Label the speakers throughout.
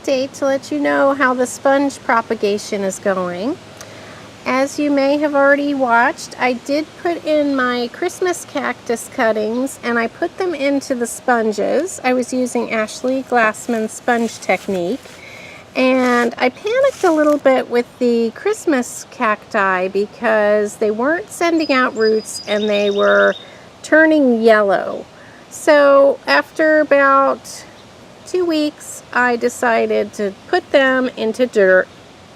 Speaker 1: update to let you know how the sponge propagation is going. As you may have already watched, I did put in my Christmas cactus cuttings and I put them into the sponges. I was using Ashley Glassman's sponge technique. And I panicked a little bit with the Christmas cacti because they weren't sending out roots and they were turning yellow. So after about 2 weeks, I decided to put them into dirt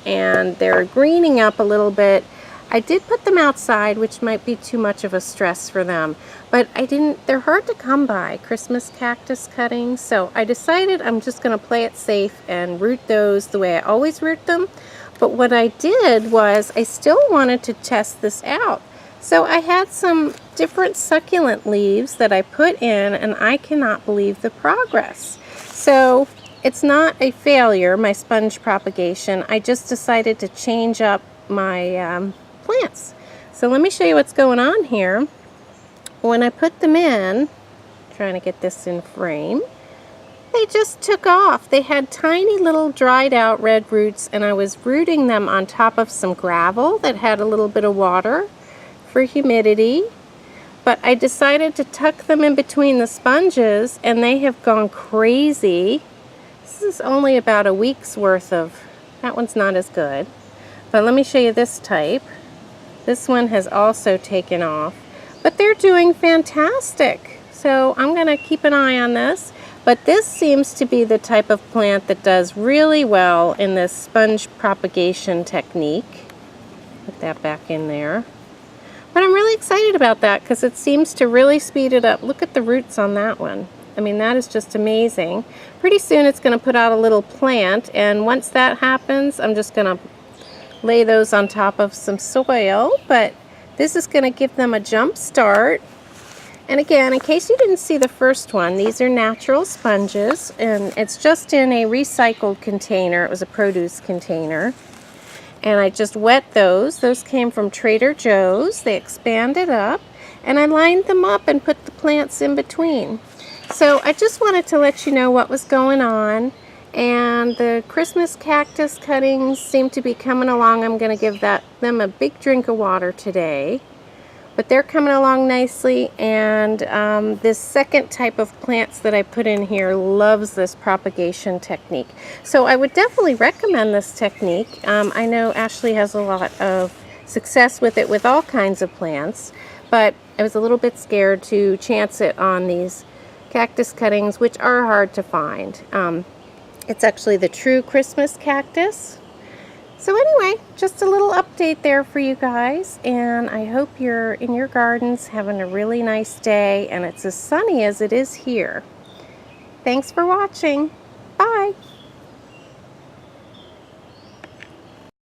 Speaker 1: and they're greening up a little bit. I did put them outside, which might be too much of a stress for them, but they're hard to come by, Christmas cactus cuttings, so I decided I'm just going to play it safe and root those the way I always root them. But what I did was I still wanted to test this out. So I had some different succulent leaves that I put in, and I cannot believe the progress. So it's not a failure, my sponge propagation. I just decided to change up my plants. So let me show you what's going on here. When I put them in, trying to get this in frame, they just took off. They had tiny little dried out red roots, and I was rooting them on top of some gravel that had a little bit of water for humidity. But I decided to tuck them in between the sponges, and they have gone crazy. This is only about a week's worth of, that one's not as good. But let me show you this type. This one has also taken off, but they're doing fantastic. So I'm going to keep an eye on this. But this seems to be the type of plant that does really well in this sponge propagation technique. Put that back in there. But I'm really excited about that because it seems to really speed it up. Look at the roots on that one. I mean, that is just amazing. Pretty soon it's going to put out a little plant, and once that happens, I'm just going to lay those on top of some soil, but this is going to give them a jump start. And again, in case you didn't see the first one, these are natural sponges, and it's just in a recycled container. It was a produce container. And I just wet those. Those came from Trader Joe's. They expanded up, and I lined them up and put the plants in between. So I just wanted to let you know what was going on. And the Christmas cactus cuttings seem to be coming along. I'm going to give them a big drink of water today. But they're coming along nicely, and this second type of plants that I put in here loves this propagation technique. So I would definitely recommend this technique. I know Ashley has a lot of success with it with all kinds of plants, but I was a little bit scared to chance it on these cactus cuttings, which are hard to find. It's actually the true Christmas cactus. So anyway, just a little update there for you guys, and I hope you're in your gardens having a really nice day, and it's as sunny as it is here. Thanks for watching. Bye.